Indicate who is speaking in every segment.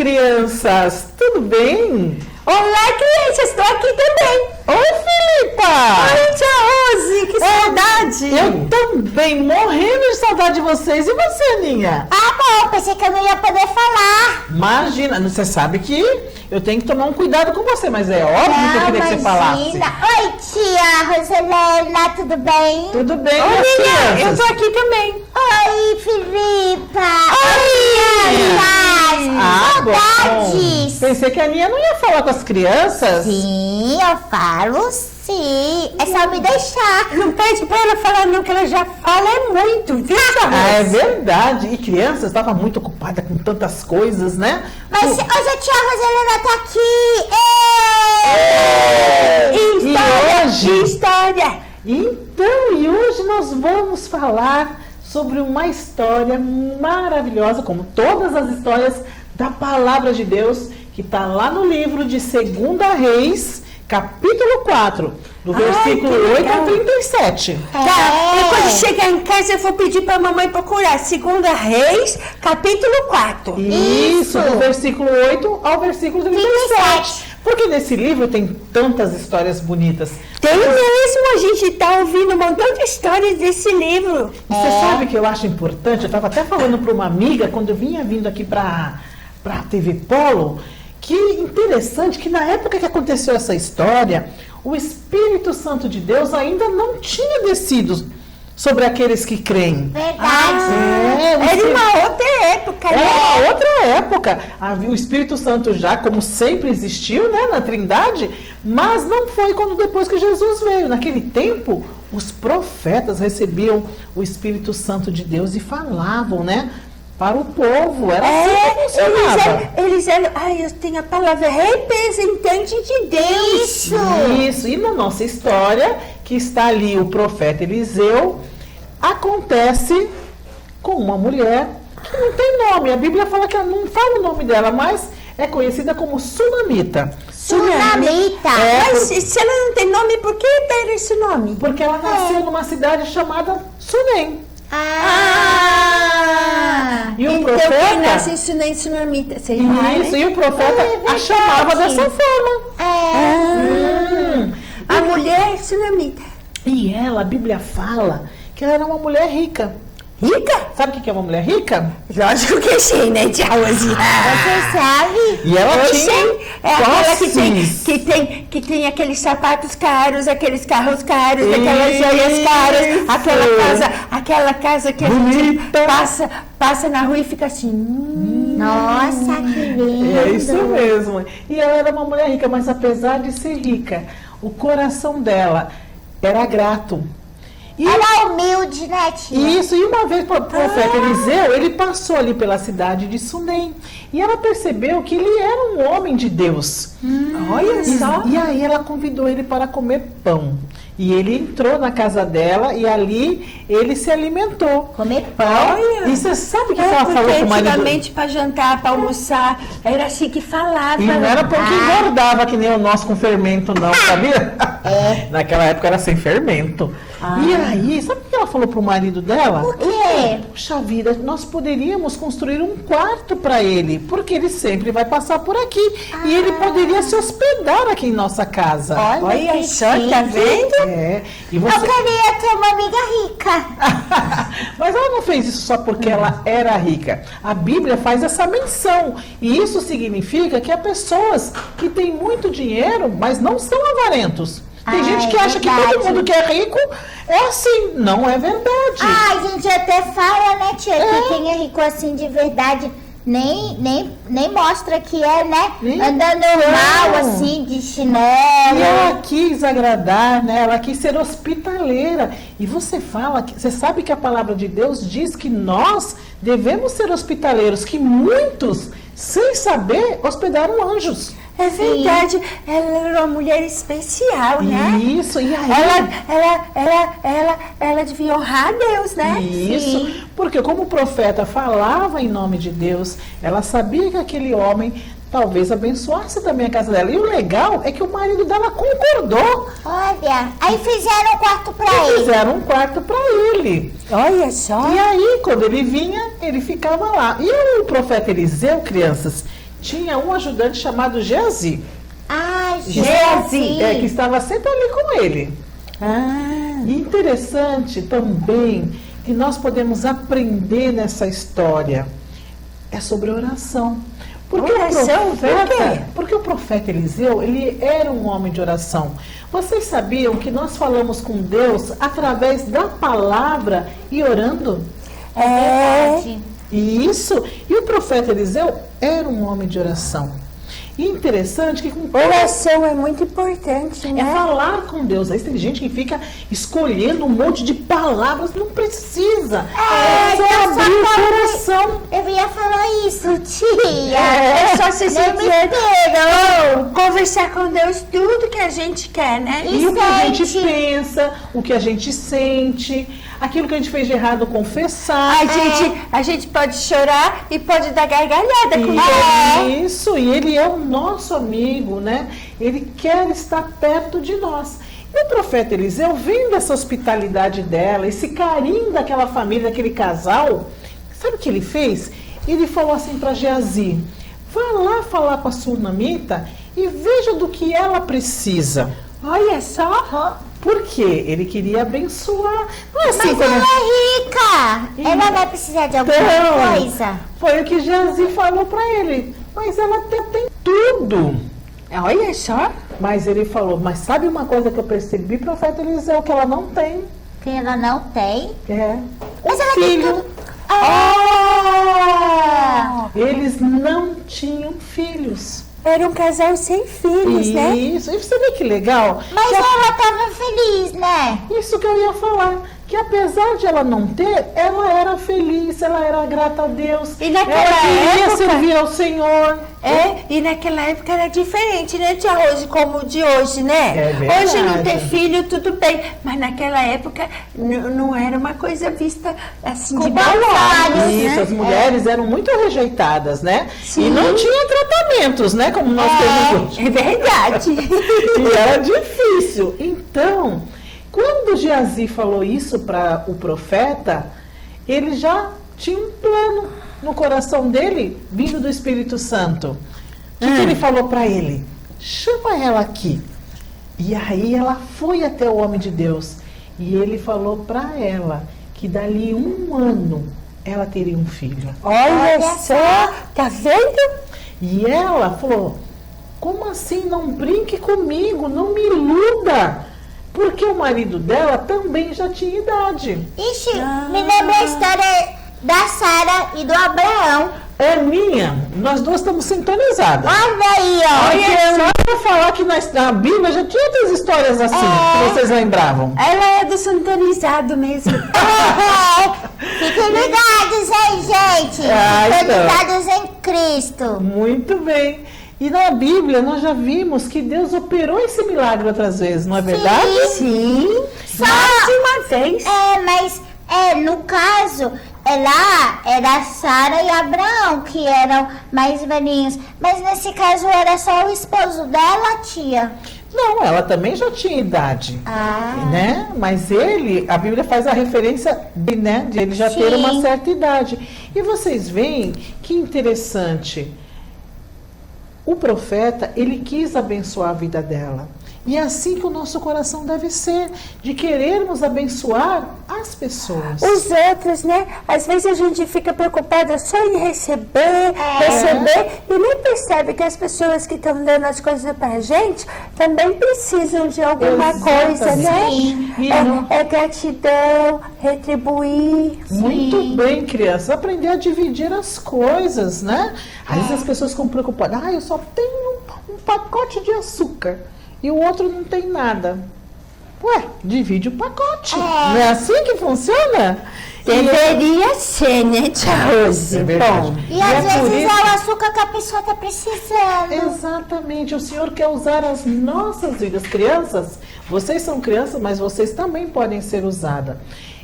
Speaker 1: crianças, tudo bem?
Speaker 2: Olá, crianças, estou aqui também.
Speaker 1: Oi, Filipa!
Speaker 2: Oi, tia Rose, que saudade.
Speaker 1: Eu também, morrendo de saudade de vocês. E você, Aninha?
Speaker 3: Ah, bom, pensei que eu não ia poder falar.
Speaker 1: Imagina, você sabe que eu tenho que tomar um cuidado com você, mas é óbvio que eu queria que você falasse.
Speaker 3: Oi, tia Roselena, tudo bem?
Speaker 1: Tudo bem,
Speaker 2: Oi,
Speaker 1: minhas
Speaker 2: Aninha, eu
Speaker 1: crianças?
Speaker 2: tô aqui também.
Speaker 3: Oi, Filipa.
Speaker 1: Bom. Pensei que a Aninha não ia falar com as crianças.
Speaker 3: Sim, eu falo sim. É só me deixar.
Speaker 2: Não pede pra ela falar não, que ela já fala muito, viu, tia Rose?
Speaker 1: É verdade. E crianças estava muito ocupada com tantas coisas, né?
Speaker 3: Mas hoje a tia Roselena tá aqui.
Speaker 2: História.
Speaker 1: Então, e hoje nós vamos falar sobre uma história maravilhosa, como todas as histórias da Palavra de Deus, que está lá no livro de 2 Reis, capítulo 4, do versículo 8 ao 37.
Speaker 2: Tá, e quando chegar em casa eu vou pedir pra mamãe procurar 2 Reis, capítulo 4.
Speaker 1: Isso, do versículo 8 ao versículo 37. Porque nesse livro tem tantas histórias bonitas.
Speaker 2: Tem mesmo, a gente tá ouvindo um montão de histórias desse livro.
Speaker 1: E você sabe que eu acho importante, eu estava até falando para uma amiga, quando eu vinha vindo aqui para a TV Polo, que interessante que na época que aconteceu essa história, o Espírito Santo de Deus ainda não tinha descido sobre aqueles que creem.
Speaker 3: Verdade.
Speaker 2: Era uma outra época, né?
Speaker 1: É uma outra época. O Espírito Santo já, como sempre existiu, né, na Trindade, mas não foi quando depois que Jesus veio. Naquele tempo, os profetas recebiam o Espírito Santo de Deus e falavam, né, para o povo. Era assim que funcionava.
Speaker 2: Eles eram, eu tenho a palavra representante de Deus.
Speaker 1: Isso. E na nossa história, que está ali o profeta Eliseu, acontece com uma mulher que não tem nome. A Bíblia fala que ela não fala o nome dela, mas é conhecida como Sunamita.
Speaker 3: Sunamita.
Speaker 2: Mas se ela não tem nome, por que deram esse nome?
Speaker 1: Porque ela nasceu numa cidade chamada Sunem. E o
Speaker 2: então
Speaker 1: profeta...
Speaker 2: quem nasce em Sunem, Sunamita.
Speaker 1: Isso, e o profeta a chamava dessa forma.
Speaker 2: A mulher Sunamita.
Speaker 1: E ela, a Bíblia fala que ela era uma mulher rica.
Speaker 2: Rica?
Speaker 1: Sabe o que é uma mulher rica?
Speaker 2: Lógico que sim, né, tia Rose?
Speaker 3: Você sabe?
Speaker 1: E ela
Speaker 2: Eu
Speaker 1: tinha
Speaker 2: sei. É aquela
Speaker 1: posses.
Speaker 2: que tem aqueles sapatos caros, aqueles carros caros, aquelas joias caras, aquela casa que a gente passa na rua e fica assim.
Speaker 3: Nossa, que lindo.
Speaker 1: É isso mesmo. E ela era uma mulher rica, mas apesar de ser rica, o coração dela era grato. E
Speaker 3: Ela é humilde, né, tia?
Speaker 1: isso, e uma vez o profeta Eliseu, ele passou ali pela cidade de Sunem. E ela percebeu que ele era um homem de Deus.
Speaker 2: Olha só.
Speaker 1: E aí ela convidou ele para comer pão. E ele entrou na casa dela e ali ele se alimentou.
Speaker 3: Comer pão?
Speaker 2: Olha.
Speaker 1: E você sabe o que ela falou
Speaker 2: Porque
Speaker 1: com o marido?
Speaker 2: antigamente para jantar, para almoçar, era assim que falava.
Speaker 1: E não era porque engordava que nem o nosso com fermento, não, sabia? Naquela época era sem fermento. E aí, sabe o que ela falou pro marido dela?
Speaker 3: O quê?
Speaker 1: Puxa vida, nós poderíamos construir um quarto para ele, porque ele sempre vai passar por aqui. E ele poderia se hospedar aqui em nossa casa.
Speaker 3: Olha que
Speaker 2: só,
Speaker 3: chique.
Speaker 2: tá vendo?
Speaker 1: É. E
Speaker 3: Eu
Speaker 1: você...
Speaker 3: queria ter uma amiga rica.
Speaker 1: Mas ela não fez isso só porque ela era rica. A Bíblia faz essa menção. E isso significa que há pessoas que têm muito dinheiro, mas não são avarentos. Tem gente que acha que todo mundo que é rico é assim. Não é verdade.
Speaker 3: A gente até fala, né, tia, que quem é rico assim de verdade nem mostra que é, né? Anda normal, assim, de chinelo.
Speaker 1: E ela quis agradar, né? Ela quis ser hospitaleira. E você sabe que a palavra de Deus diz que nós devemos ser hospitaleiros, que muitos, sem saber, hospedaram anjos.
Speaker 2: É verdade, ela era uma mulher especial, né?
Speaker 1: Isso, e aí...
Speaker 2: Ela devia honrar a Deus, né?
Speaker 1: Isso,
Speaker 2: Sim.
Speaker 1: porque como o profeta falava em nome de Deus, ela sabia que aquele homem talvez abençoasse também a casa dela. E o legal é que o marido dela concordou.
Speaker 3: Olha, aí fizeram um quarto pra ele.
Speaker 1: Fizeram um quarto para ele.
Speaker 2: Olha só.
Speaker 1: E aí, quando ele vinha, ele ficava lá. E o profeta Eliseu, crianças, tinha um ajudante chamado Geazi.
Speaker 3: Ah,
Speaker 1: Que
Speaker 3: Geazi.
Speaker 1: estava sempre ali com ele. E interessante também que nós podemos aprender nessa história é sobre oração. Porque
Speaker 2: Oração?
Speaker 1: porque o profeta Eliseu, ele era um homem de oração. Vocês sabiam que nós falamos com Deus através da palavra e orando?
Speaker 3: Verdade.
Speaker 1: Isso. E o profeta Eliseu era um homem de oração. E interessante que com
Speaker 2: Oração é muito importante,
Speaker 1: é
Speaker 2: né?
Speaker 1: falar com Deus. Aí tem gente que fica escolhendo um monte de palavras, não precisa. É só abrir o coração.
Speaker 3: Eu ia falar isso, tia.
Speaker 2: É só se
Speaker 3: Nem me
Speaker 2: sentir,
Speaker 3: pegam.
Speaker 2: conversar com Deus tudo que a gente quer, né?
Speaker 1: E o que a gente
Speaker 3: sente.
Speaker 1: pensa, o que a gente sente, aquilo que a gente fez de errado, confessar.
Speaker 2: A gente pode chorar e pode dar gargalhada com Deus.
Speaker 1: Isso, e ele é o nosso amigo, né? Ele quer estar perto de nós. E o profeta Eliseu, vendo essa hospitalidade dela, esse carinho daquela família, daquele casal, sabe o que ele fez? Ele falou assim para Geazi: vá lá falar com a sunamita e veja do que ela precisa.
Speaker 2: Olha só.
Speaker 1: Por quê? Ele queria abençoar. Não é assim
Speaker 3: Mas
Speaker 1: como...
Speaker 3: ela é rica. Ela vai precisar de alguma
Speaker 1: Então,
Speaker 3: coisa.
Speaker 1: foi o que Geazi falou para ele. Mas ela tem tudo.
Speaker 2: Olha só.
Speaker 1: Mas ele falou, mas sabe uma coisa que eu percebi, profeta Eliseu, que ela não tem?
Speaker 3: Que ela não tem.
Speaker 1: É.
Speaker 3: Mas
Speaker 1: Um
Speaker 3: ela tem
Speaker 1: filho.
Speaker 3: tudo. Ah!
Speaker 1: Eles não tinham filhos.
Speaker 2: Era um casal sem filhos, né?
Speaker 1: Isso. E você vê que legal?
Speaker 3: Mas ela tava feliz, né?
Speaker 1: Isso que eu ia falar. Que apesar de ela não ter, ela era feliz, ela era grata a Deus.
Speaker 2: E naquela
Speaker 1: ela queria
Speaker 2: época-
Speaker 1: servir ao Senhor.
Speaker 2: E naquela época era diferente, né, tia Rose, como o de hoje, né?
Speaker 1: É verdade.
Speaker 2: Hoje não ter filho, tudo bem, mas naquela época não era uma coisa vista assim de
Speaker 3: Com
Speaker 2: bom
Speaker 3: bons olhos,
Speaker 1: Isso,
Speaker 2: né?
Speaker 1: as mulheres eram muito rejeitadas, né?
Speaker 2: Sim.
Speaker 1: E não tinha tratamentos, né? Como nós temos hoje.
Speaker 2: É verdade.
Speaker 1: E era difícil. Então, quando Geazi falou isso para o profeta, ele já tinha um plano no coração dele, vindo do Espírito Santo. O que ele falou para ele? Chama ela aqui. E aí ela foi até o homem de Deus. E ele falou para ela que dali 1 ano ela teria um filho.
Speaker 2: Olha só, tá vendo?
Speaker 1: E ela falou: como assim? Não brinque comigo, não me iluda. Porque o marido dela também já tinha idade.
Speaker 3: Ixi, me lembra a história da Sara e do Abraão.
Speaker 1: Aninha, nós duas estamos sintonizadas.
Speaker 3: Olha aí, ó.
Speaker 1: Porque é só pra falar que na Bíblia já tinha outras histórias assim, que vocês lembravam.
Speaker 2: Ela é do sintonizado mesmo.
Speaker 3: Fiquem ligados aí, gente. Ligados em Cristo.
Speaker 1: Muito bem. E na Bíblia nós já vimos que Deus operou esse milagre outras vezes, não é verdade?
Speaker 2: Sim.
Speaker 3: Só-
Speaker 2: Mais de uma vez.
Speaker 3: Mas no caso, lá era Sara e Abraão que eram mais velhinhos. Mas nesse caso era só o esposo dela, tia.
Speaker 1: Não, ela também já tinha idade. Né? Mas ele, a Bíblia faz a referência de, né, de ele já ter
Speaker 3: Sim.
Speaker 1: uma certa idade. E vocês veem que interessante. O profeta, ele quis abençoar a vida dela. E é assim que o nosso coração deve ser, de querermos abençoar as pessoas.
Speaker 2: Os outros, né? Às vezes a gente fica preocupada só em receber e nem percebe que as pessoas que estão dando as coisas pra gente também precisam de alguma coisa, né?
Speaker 1: Sim. E não-
Speaker 2: É gratidão, retribuir.
Speaker 1: Muito bem, crianças. Aprender a dividir as coisas, né? Às vezes as pessoas ficam preocupadas. Eu só tenho um pacote de açúcar e o outro não tem nada. Ué, divide o pacote. Não é assim que funciona?
Speaker 2: Deveria ser, né, tia Rose?
Speaker 1: É verdade.
Speaker 2: Bom,
Speaker 3: E às
Speaker 1: é por
Speaker 3: vezes
Speaker 1: isso-
Speaker 3: é o açúcar que a pessoa tá precisando.
Speaker 1: Exatamente. O Senhor quer usar as nossas vidas. Crianças, vocês são crianças, mas vocês também podem ser usadas.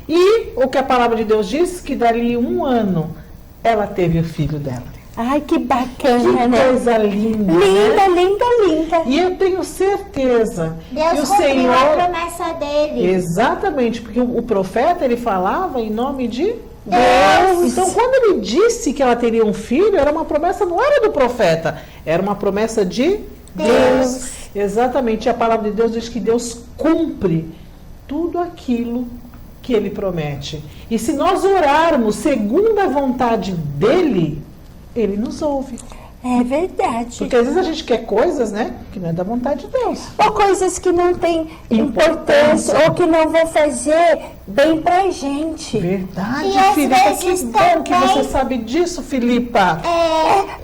Speaker 1: E o que a palavra de Deus diz, que dali 1 ano ela teve o filho dela.
Speaker 2: ai, que
Speaker 1: Que
Speaker 2: bacana, né?
Speaker 1: coisa linda, né?
Speaker 2: Linda, linda, linda.
Speaker 1: E eu tenho certeza que
Speaker 3: Deus
Speaker 1: o
Speaker 3: cumpriu a
Speaker 1: Senhor...
Speaker 3: promessa dele.
Speaker 1: Exatamente, porque o profeta, ele falava em nome de Deus. Então, quando ele disse que ela teria um filho, era uma promessa, não era do profeta, era uma promessa de Deus. Exatamente, a palavra de Deus diz que Deus cumpre tudo aquilo que ele promete. E se nós orarmos segundo a vontade dele, ele nos ouve.
Speaker 2: É verdade.
Speaker 1: Porque às vezes a gente quer coisas, né, que não é da vontade de Deus.
Speaker 2: Ou coisas que não têm importância, ou que não vão fazer bem pra gente.
Speaker 1: Verdade,
Speaker 3: E às
Speaker 1: Filipa, que
Speaker 3: vezes
Speaker 1: bom que
Speaker 3: também-
Speaker 1: você sabe disso, Filipa.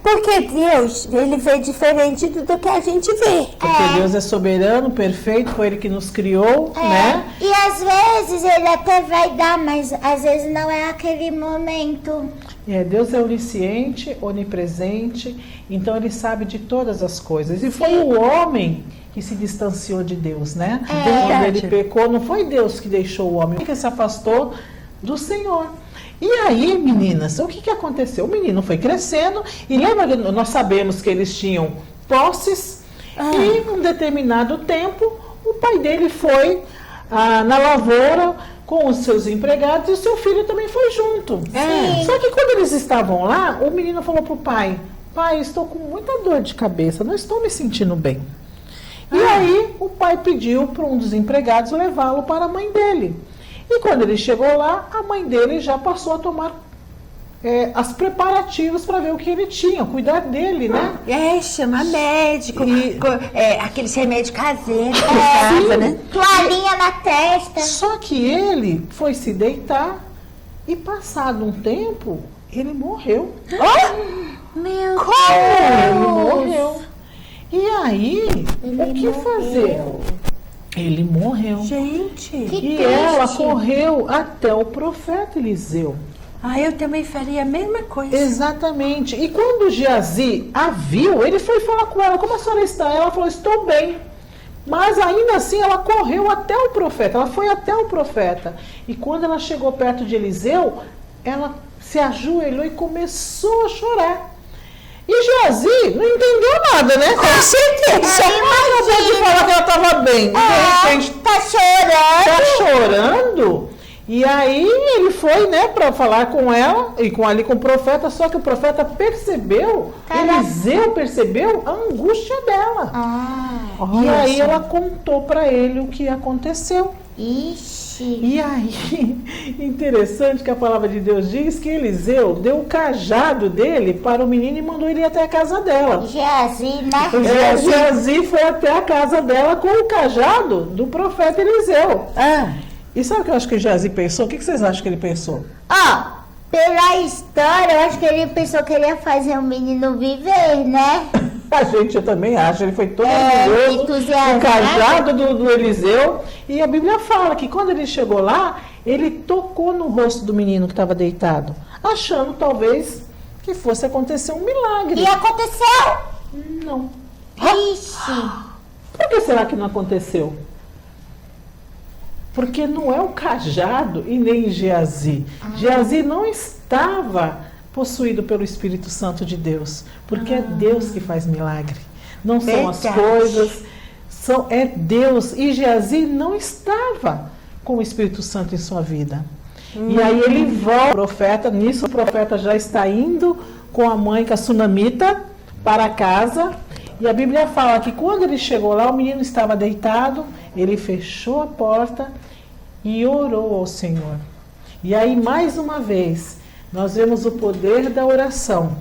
Speaker 2: Porque Deus, ele vê diferente do que a gente vê.
Speaker 1: Porque Deus é soberano, perfeito, foi ele que nos criou, né?
Speaker 3: E às vezes ele até vai dar, mas às vezes não é aquele momento.
Speaker 1: Deus é onisciente, onipresente, então ele sabe de todas as coisas. E foi o homem que se distanciou de Deus, né? Quando ele pecou, não foi Deus que deixou o homem, que se afastou do Senhor. E aí, meninas, o que aconteceu? O menino foi crescendo, e lembra que nós sabemos que eles tinham posses, e em um determinado tempo, o pai dele foi na lavoura com os seus empregados, e o seu filho também foi junto. Só que quando eles estavam lá, o menino falou pro pai: pai, estou com muita dor de cabeça, não estou me sentindo bem. E aí o pai pediu para um dos empregados levá-lo para a mãe dele. E quando ele chegou lá, a mãe dele já passou a tomar as preparativos para ver o que ele tinha, cuidar dele, né?
Speaker 2: Chama médico, aqueles remédios caseiros,
Speaker 1: Sim.
Speaker 2: né?
Speaker 3: Toalhinha na testa.
Speaker 1: Só que ele foi se deitar e, passado um tempo, ele morreu.
Speaker 3: Meu
Speaker 1: Ele morreu. E aí, o que fazer? Ele morreu.
Speaker 2: Gente.
Speaker 1: E ela correu até o profeta Eliseu.
Speaker 2: Eu também faria a mesma coisa.
Speaker 1: Exatamente. E quando Geazi a viu, ele foi falar com ela: como a senhora está? Ela falou: estou bem. Mas ainda assim ela correu até o profeta, ela foi até o profeta. E quando ela chegou perto de Eliseu, ela se ajoelhou e começou a chorar. E Geazi não entendeu nada, né? Com certeza. Ela acabou de falar que ela estava bem. De repente,
Speaker 3: tá chorando.
Speaker 1: tá chorando. E aí ele foi, né, para falar com ela e com o profeta, só que o profeta percebeu, Eliseu percebeu a angústia dela. E aí ela contou para ele o que aconteceu.
Speaker 3: Ixi.
Speaker 1: E aí, interessante que a palavra de Deus diz que Eliseu deu o cajado dele para o menino e mandou ele ir até a casa dela.
Speaker 3: Geazi, né?
Speaker 1: Geazi foi até a casa dela com o cajado do profeta Eliseu. E sabe o que eu acho que Geazi pensou? O que vocês acham que ele pensou?
Speaker 3: Pela história, eu acho que ele pensou que ele ia fazer o menino viver, né?
Speaker 1: A gente, eu também acho. Ele foi todo orgulhoso,
Speaker 3: entusiasmado.
Speaker 1: o cajado do Eliseu. E a Bíblia fala que quando ele chegou lá, ele tocou no rosto do menino que estava deitado, achando talvez que fosse acontecer um milagre.
Speaker 3: E aconteceu?
Speaker 1: Não.
Speaker 3: Ixi.
Speaker 1: Por que será que não aconteceu? Porque não é o cajado e nem Geazi. Geazi não estava possuído pelo Espírito Santo de Deus, porque é Deus que faz milagre. Não são as coisas, é Deus. E Geazi não estava com o Espírito Santo em sua vida. E aí ele volta, o profeta, nisso o profeta já está indo com a mãe, com a sunamita, para casa. E a Bíblia fala que quando ele chegou lá, o menino estava deitado, ele fechou a porta e orou ao Senhor. E aí, mais uma vez, nós vemos o poder da oração,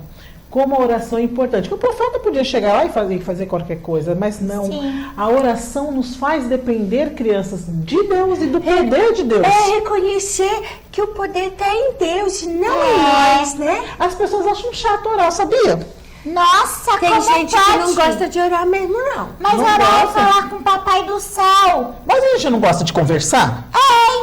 Speaker 1: como a oração é importante. Porque o profeta podia chegar lá e fazer qualquer coisa, mas não.
Speaker 3: Sim.
Speaker 1: A oração nos faz depender, crianças, de Deus e do poder de Deus.
Speaker 2: Reconhecer que o poder está em Deus, não em nós, né?
Speaker 1: As pessoas acham chato orar, sabia?
Speaker 3: Nossa,
Speaker 2: Tem
Speaker 3: como
Speaker 2: gente
Speaker 3: pode?
Speaker 2: que não gosta de orar mesmo, não.
Speaker 3: Mas
Speaker 1: Não
Speaker 3: orar é
Speaker 1: gosta.
Speaker 3: falar com o papai do céu.
Speaker 1: Mas a gente não gosta de conversar?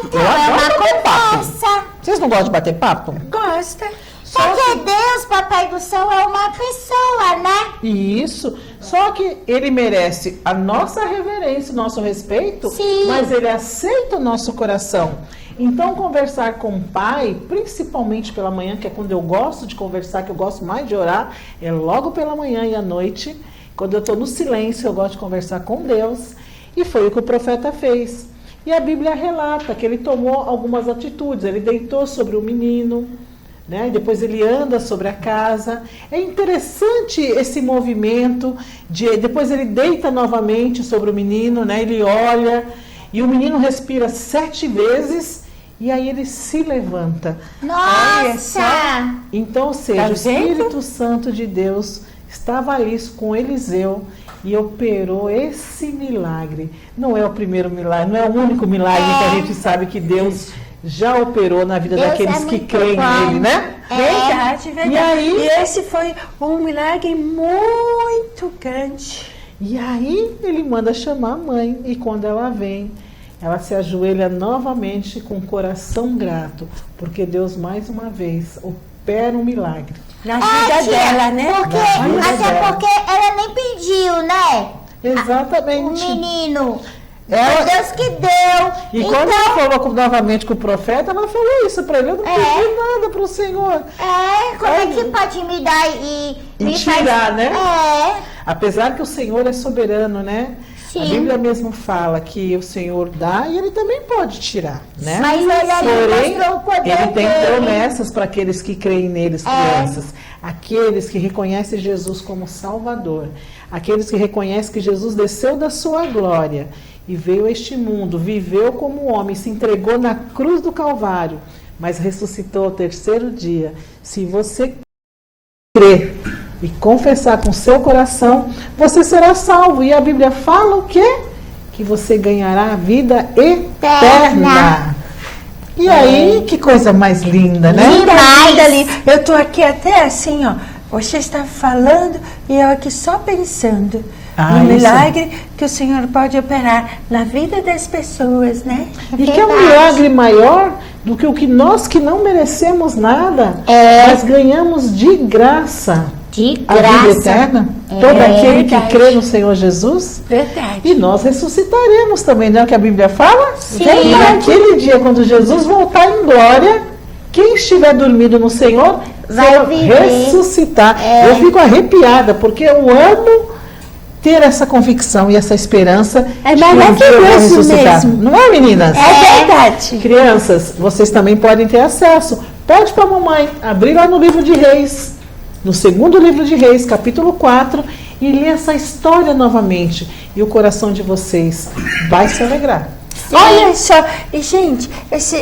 Speaker 3: Então
Speaker 1: Eu
Speaker 3: é
Speaker 1: adoro
Speaker 3: uma
Speaker 1: bater papo.
Speaker 3: conversa.
Speaker 1: Vocês não gostam de bater papo?
Speaker 2: Gosta.
Speaker 3: Porque Deus, papai do céu, é uma pessoa, né?
Speaker 1: Isso, só que ele merece a nossa reverência, o nosso respeito,
Speaker 3: Sim.
Speaker 1: mas ele aceita o nosso coração. Então, conversar com o pai, principalmente pela manhã, que é quando eu gosto de conversar, que eu gosto mais de orar, é logo pela manhã e à noite. Quando eu estou no silêncio, eu gosto de conversar com Deus. E foi o que o profeta fez. E a Bíblia relata que ele tomou algumas atitudes. Ele deitou sobre o menino, né? E depois ele anda sobre a casa. É interessante esse movimento. Depois ele deita novamente sobre o menino, né? Ele olha e o menino respira 7 vezes e aí ele se levanta.
Speaker 3: Nossa!
Speaker 1: Então, ou seja, o Espírito Santo de Deus estava ali com Eliseu e operou esse milagre. Não é o primeiro milagre, não é o único milagre que a gente sabe que Deus já operou na vida daqueles que creem nele, né?
Speaker 2: Verdade, verdade.
Speaker 1: E aí?
Speaker 2: E esse foi um milagre muito grande.
Speaker 1: E aí ele manda chamar a mãe e quando ela vem, ela se ajoelha novamente com o coração grato, porque Deus mais uma vez opera um milagre.
Speaker 2: Na vida dela, né?
Speaker 3: Porque ela nem pediu, né?
Speaker 1: Exatamente.
Speaker 3: O menino.
Speaker 1: Ela-
Speaker 3: Deus que deu.
Speaker 1: E quando ela falou novamente com o profeta, ela falou isso para ele: eu não pedi nada para o Senhor.
Speaker 3: Como é que pode me dar e me
Speaker 1: tirar, né?
Speaker 3: É.
Speaker 1: Apesar que o Senhor é soberano, né?
Speaker 3: Sim.
Speaker 1: A Bíblia mesmo fala que o Senhor dá e ele também pode tirar, né?
Speaker 3: Mas ele
Speaker 1: Porém,
Speaker 3: mostrou o poder
Speaker 1: ele tem
Speaker 3: dele.
Speaker 1: promessas para aqueles que creem neles, crianças. Aqueles que reconhecem Jesus como Salvador. Aqueles que reconhecem que Jesus desceu da sua glória e veio a este mundo, viveu como homem, se entregou na cruz do Calvário, mas ressuscitou ao 3º dia. Se você crer e confessar com seu coração, você será salvo. E a Bíblia fala o quê? Que você ganhará a vida eterna. E aí, que coisa mais linda, né?
Speaker 2: Linda, linda. Eu tô aqui até assim, ó. Você está falando e eu aqui só pensando no milagre que o Senhor pode operar na vida das pessoas, né?
Speaker 1: E que é um milagre maior do que o que nós que não merecemos nada, mas ganhamos de graça.
Speaker 3: De
Speaker 1: A vida eterna, todo aquele que
Speaker 2: verdade.
Speaker 1: crê no Senhor Jesus.
Speaker 2: Verdade.
Speaker 1: E nós ressuscitaremos também, não é o que a Bíblia fala?
Speaker 3: Sim.
Speaker 1: E naquele dia, quando Jesus voltar em glória, quem estiver dormindo no Senhor vai ressuscitar. Eu fico arrepiada, porque eu amo ter essa convicção e essa esperança
Speaker 2: É
Speaker 1: de que um dia eu vou
Speaker 2: maravilhoso
Speaker 1: ressuscitar.
Speaker 2: mesmo.
Speaker 1: Não é, meninas?
Speaker 2: É verdade.
Speaker 1: Crianças, vocês também podem ter acesso. Pede para a mamãe abrir lá no livro de Reis, no 2º livro de Reis, capítulo 4, e ler essa história novamente. E o coração de vocês vai se alegrar.
Speaker 2: Olha só, e gente,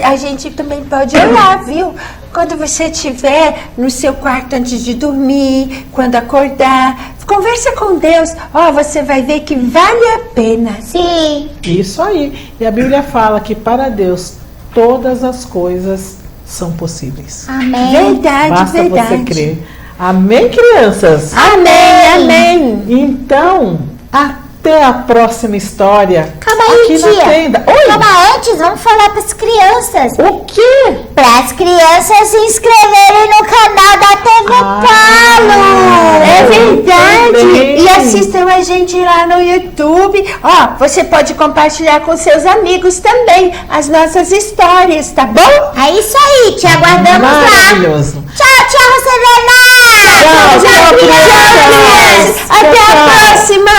Speaker 2: a gente também pode orar, viu? Quando você estiver no seu quarto antes de dormir, quando acordar, conversa com Deus. Ó, você vai ver que vale a pena.
Speaker 3: Sim.
Speaker 1: Isso aí. E a Bíblia fala que para Deus todas as coisas são possíveis.
Speaker 3: Amém.
Speaker 2: Verdade,
Speaker 1: Basta
Speaker 2: verdade.
Speaker 1: você crer. Amém, crianças?
Speaker 2: Amém, amém.
Speaker 1: Então, até a próxima história.
Speaker 3: Calma aí,
Speaker 1: aqui na
Speaker 3: tia.
Speaker 1: tenda. Oi!
Speaker 3: Calma, antes, vamos falar para as crianças.
Speaker 1: O quê?
Speaker 3: Para as crianças se inscreverem no canal da TV Palo.
Speaker 2: É verdade.
Speaker 1: também.
Speaker 2: E assistam a gente lá no YouTube. Ó, você pode compartilhar com seus amigos também as nossas histórias, tá bom?
Speaker 3: É isso aí, te aguardamos lá.
Speaker 1: Maravilhoso.
Speaker 3: Tchau, Roselena.
Speaker 1: Tchau,
Speaker 3: Tchau,
Speaker 1: crianças.
Speaker 3: crianças.
Speaker 2: Até a próxima!